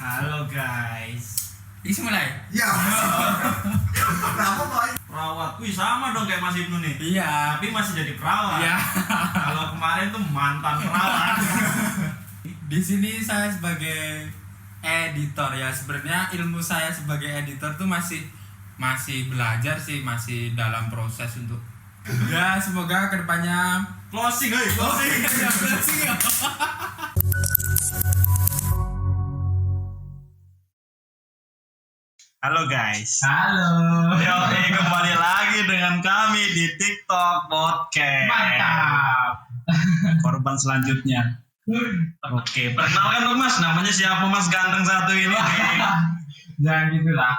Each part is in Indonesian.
Halo guys. Ini mulai? Ya. Kenapa Pak? Perawat, wih sama dong kayak Mas Ibnu nih. Iya. Tapi masih jadi perawat. Iya. Kalau kemarin tuh mantan perawat. Di sini saya sebagai editor ya. Sebenarnya ilmu saya sebagai editor tuh masih belajar sih, masih dalam proses untuk ya semoga kedepannya Closing, closing. closing ya. Halo guys. Halo. Yo, kembali lagi dengan kami di TikTok Podcast. Mantap. Korban selanjutnya. Oke, perkenalkan dong Mas, namanya siapa Mas ganteng satu ini? Jangan gitulah.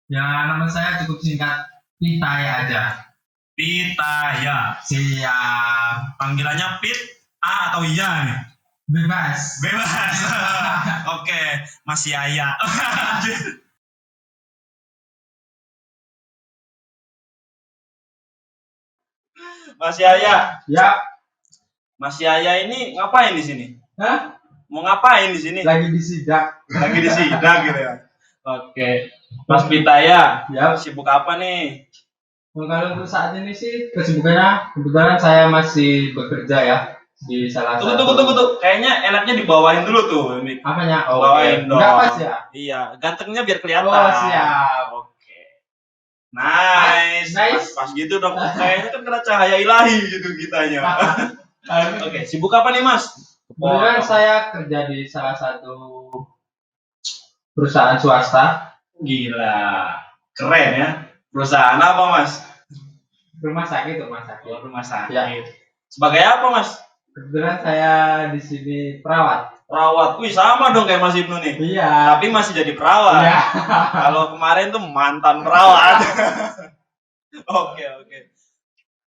Ya nama saya cukup singkat, Pitaya aja. Pitaya. Siap. Panggilannya Pit A atau Iya nih? Bebas. Bebas. Oke, Mas Yaya. Mas Yaya. Ya. Mas Yaya ini ngapain di sini? Hah? Mau ngapain di sini? Lagi disidak. Lagi di sidang gitu ya. Oke. Mas Pitaya, Ya. sibuk apa nih? Kalau untuk saat ini sih kesibukannya kebetulan saya masih bekerja ya di salah satu. Tunggu. Kayaknya enaknya dibawain dulu tuh. Apanya? Oh, Bawain dong. enggak pas ya? Iya, gantengnya biar kelihatan. Oh, siap. Oke. Nice. Nice. Pas gitu dong. Kayaknya kan kena cahaya ilahi gitu kitanya. Oke, sibuk apa nih, Mas? Kebetulan saya kerja di salah satu perusahaan swasta. Gila. Keren ya. Perusahaan apa, Mas? Rumah sakit. Rumah sakit. Ya. Sebagai apa, Mas? Kebetulan saya di sini perawat. Perawat. Wih, sama dong kayak Mas Ibnu nih. Iya. Tapi masih jadi perawat. Iya. Kalau kemarin tuh mantan perawat. Oke.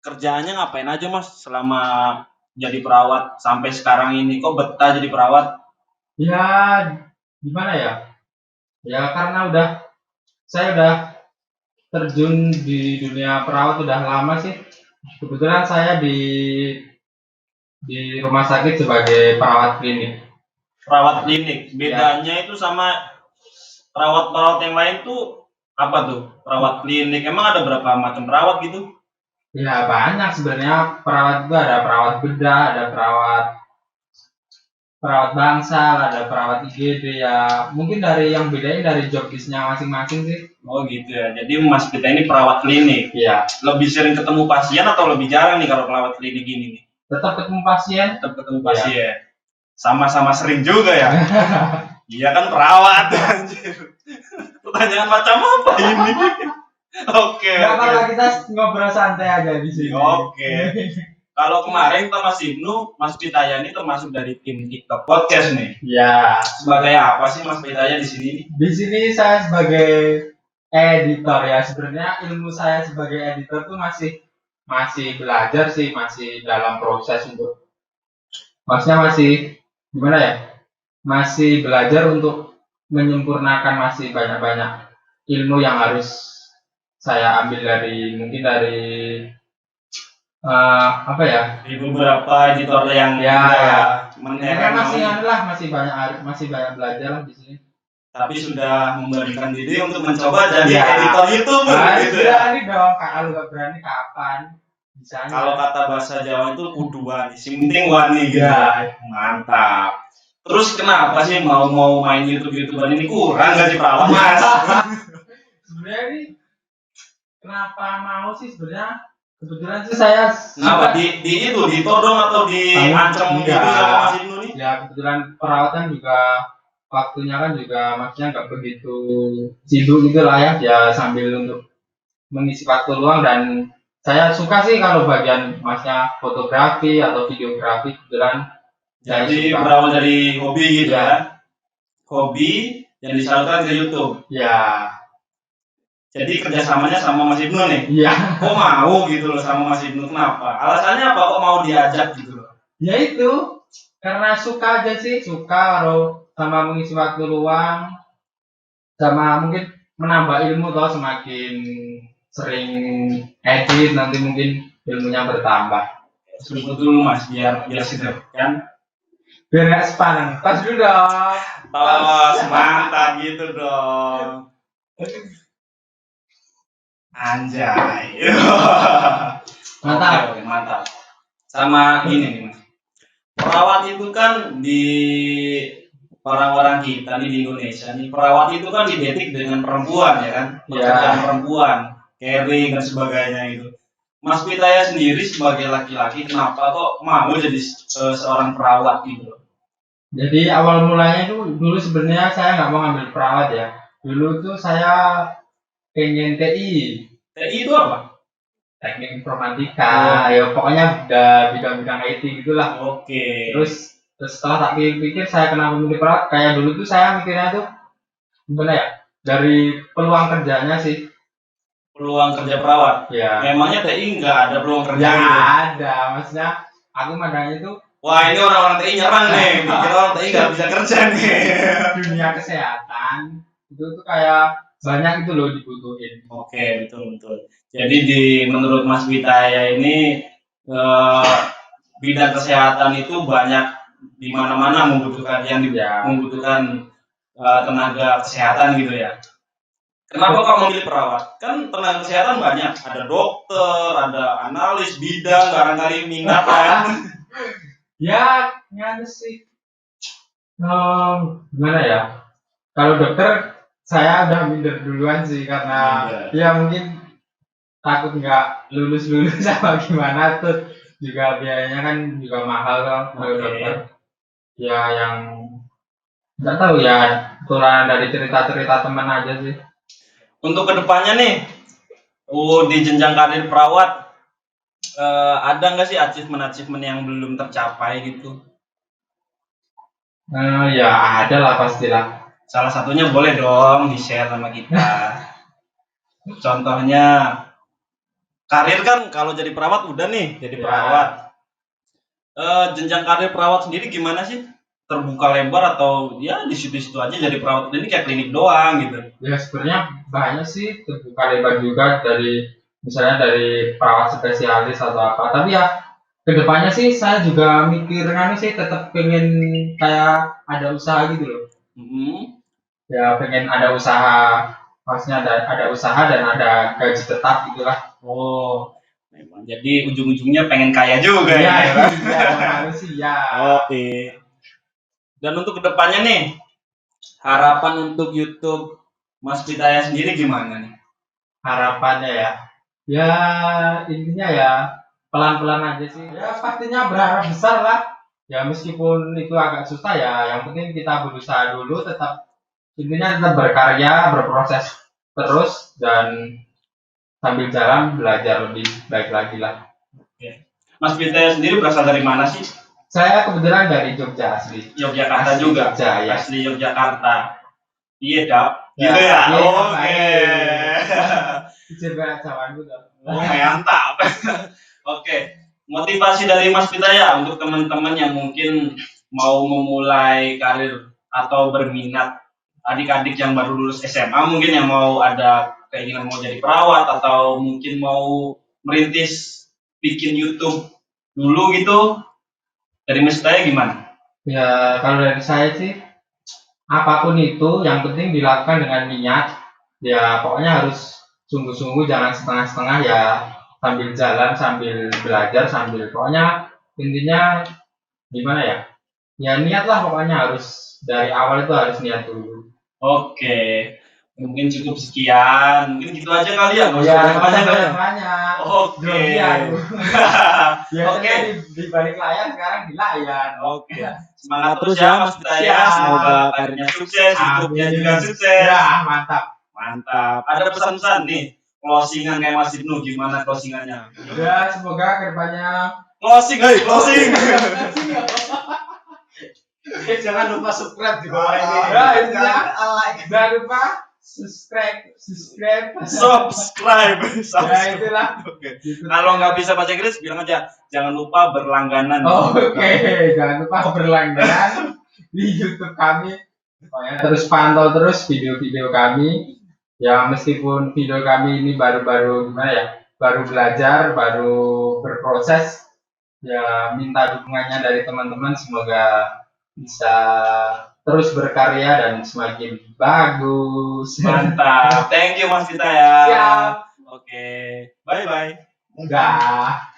Kerjaannya ngapain aja, Mas, selama jadi perawat sampai sekarang ini? Kok betah jadi perawat? Ya, gimana ya? Ya karena saya udah terjun di dunia perawat udah lama sih. Kebetulan saya di rumah sakit sebagai perawat klinik. Perawat klinik. Bedanya itu sama perawat-perawat yang lain tuh apa tuh? Perawat klinik. Emang ada berapa macam perawat gitu? Ya banyak sebenarnya perawat itu ada perawat bedah, ada perawat bangsal, ada perawat IGD ya. Mungkin dari yang bedanya dari job desk-nya masing-masing sih. Oh gitu ya. Jadi Mas kita ini perawat klinik. Iya. Lebih sering ketemu pasien atau lebih jarang nih kalau perawat klinik ini nih? Tetap ketemu pasien. Tetap ketemu pasien. Sama-sama sering juga ya. Iya kan perawat anjir. Pertanyaan macam apa ini? Oke. Nggak apa-apa, kita ngobrol santai aja di sini. Oke. Kalau kemarin Mas Ibnu, Mas Pitaya ini termasuk dari tim TikTok Podcast nih. Ya. Sebagai apa sih Mas Pitaya di sini? Di sini saya sebagai editor ya. Sebenarnya ilmu saya sebagai editor tuh masih belajar sih, masih dalam proses untuk maksudnya masih gimana ya? Masih belajar untuk menyempurnakan masih banyak-banyak ilmu yang harus saya ambil mungkin dari apa ya? Di beberapa editor yang Kan masih banyak belajar lah di sini. tapi sudah memberikan diri untuk mencoba jadi editor YouTube gitu ya. Berani dong, kalau nggak berani kapan? Misalnya. Kalau kata bahasa Jawa itu kudu wani, sing penting wani gitu. Ya. Mantap. Terus kenapa sih mau main YouTuber ini kurang gaji perawat Mas? Sebenarnya ini kenapa mau sih sebenarnya? Kebetulan sih saya Kenapa ditodong atau diancam gitu sama Mas Ibnu nih? Ya kebetulan perawatan juga waktunya kan juga maksudnya nggak begitu sibuk gitu lah ya. Ya sambil untuk mengisi waktu luang dan saya suka sih kalau bagian masnya fotografi atau videografi kebetulan. Jadi berawal dari hobi gitu ya. Hobi yang disalurkan ke YouTube. Ya. Jadi kerjasamanya sama Mas Ibnu nih. Iya. Kok mau gitu loh sama Mas Ibnu, kenapa? Alasannya apa kok mau diajak gitu loh? Ya itu karena suka aja sih, suka kalau sama mengisi waktu luang, sama mungkin menambah ilmu toh semakin sering edit nanti mungkin ilmunya bertambah. Sebut dulu Mas biar sedap kan. Biar nggak sepaneng. Tos dulu dong. Tos, mantap gitu dong. Anjay. Mantap. Oke, mantap. Sama gini nih, Mas. Perawat itu kan di orang-orang kita nih di Indonesia nih, perawat itu kan identik dengan perempuan ya kan, pekerjaan perempuan, caring dan sebagainya itu. Mas Pitaya sendiri sebagai laki-laki kenapa kok mau jadi seorang perawat gitu? Jadi awal mulanya itu dulu sebenarnya saya nggak mau ngambil perawat ya. Dulu tuh saya pengen TI, TI itu apa? teknik informatika. Ya pokoknya udah bidang-bidang IT gitulah. Oke. Terus setelah tak pikir saya kenapa milih perawat, kayak dulu tuh saya mikirnya tuh gimana ya, dari peluang kerjanya sih. Peluang kerja perawat. Ya Memangnya TI nggak ada peluang kerja ya gitu? ada, maksudnya aku mandangnya tuh Wah ini orang-orang TI nyerang nih, mikir orang TI nggak bisa kerja nih. dunia kesehatan itu tuh kayak banyak itu loh dibutuhin. Oke, betul betul. Jadi menurut Mas Witaya ini eh, bidang kesehatan itu banyak di mana-mana membutuhkan membutuhkan tenaga kesehatan gitu ya. Kenapa kok memilih perawat? Kan tenaga kesehatan banyak, ada dokter, ada analis bidang, barangkali minat kan. Ya nyata sih. Gimana ya, kalau dokter saya udah minder duluan sih karena ya mungkin takut nggak lulus sama gimana tuh, juga biayanya kan juga mahal kan kalau dokter. Ya yang nggak tahu ya, turunan dari cerita-cerita teman aja sih. Untuk kedepannya nih, di jenjang karir perawat ada nggak sih achievement yang belum tercapai gitu? Ya ada lah pastilah. Salah satunya boleh dong di-share sama kita. Contohnya, karir kan kalau jadi perawat udah nih, jadi perawat. Jenjang karir perawat sendiri gimana sih? Terbuka lebar atau ya di situ-situ aja jadi perawat ini kayak klinik doang gitu? Ya sebenarnya banyak sih terbuka lebar juga, dari misalnya dari perawat spesialis atau apa. Tapi ya kedepannya sih saya juga mikir kan sih, tetap pengen kayak ada usaha gitu loh. Ya pengen ada usaha, maksudnya ada usaha dan ada gaji tetap gitulah. Oh, memang. Jadi ujung-ujungnya pengen kaya juga Iya, ya. iya, manusia. Oke. Dan untuk kedepannya nih, harapan untuk YouTube Mas Pitaya sendiri gimana nih? Harapannya ya, ya intinya ya pelan-pelan aja sih. Ya pastinya berharap besar lah. Ya meskipun itu agak susah ya, yang penting kita berusaha dulu, intinya tetap berkarya, berproses terus, dan sambil jalan belajar lebih baik lagi lah. Mas Pitaya sendiri berasal dari mana sih? Saya kebetulan dari Jogja asli. Yogyakarta Asli juga. Jogja, ya. Asli Yogyakarta. Iya, Dap. Ya, Gitu ya. iya, Oke. Coba cawan juga. Oh, mantap. Oke. Motivasi dari Mas Pitaya untuk teman-teman yang mungkin mau memulai karir atau berminat, adik-adik yang baru lulus SMA mungkin yang mau ada keinginan mau jadi perawat atau mungkin mau merintis bikin YouTube dulu gitu, dari Mas Pitaya gimana? Ya kalau dari saya sih, apapun itu yang penting dilakukan dengan niat. Ya pokoknya harus sungguh-sungguh, jangan setengah-setengah ya, sambil jalan, sambil belajar, sambil pokoknya intinya gimana ya, ya niat lah, pokoknya harus dari awal itu harus niat dulu. Oke, mungkin cukup sekian, mungkin gitu aja kali ya, nggak usah Ya banyak-banyak. banyak. Oke. Biasanya di balik layar, sekarang di layar. Oke. Semangat terus ya Mas Pitaya, semoga karirnya sukses, YouTube-nya juga sukses. Ya mantap. Mantap. Ada pesan-pesan nih, closingan kayak Mas Ibnu, gimana closingannya? Ya semoga kedepannya. Closing, hey, closing. Jangan lupa subscribe di bawah ini. Ya, intinya Like. jangan lupa subscribe. Subscribe. Ya itulah. Oke. Kalau nggak bisa bahasa Inggris, bilang aja jangan lupa berlangganan. Oke, jangan lupa berlangganan di YouTube kami. Pokoknya terus pantau terus video-video kami. Ya meskipun video kami ini baru-baru gimana ya, baru belajar, baru berproses. Ya minta dukungannya dari teman-teman, semoga bisa terus berkarya dan semakin bagus. Mantap. Thank you Mas Pita ya. Siap. Oke. Bye bye. Enggak.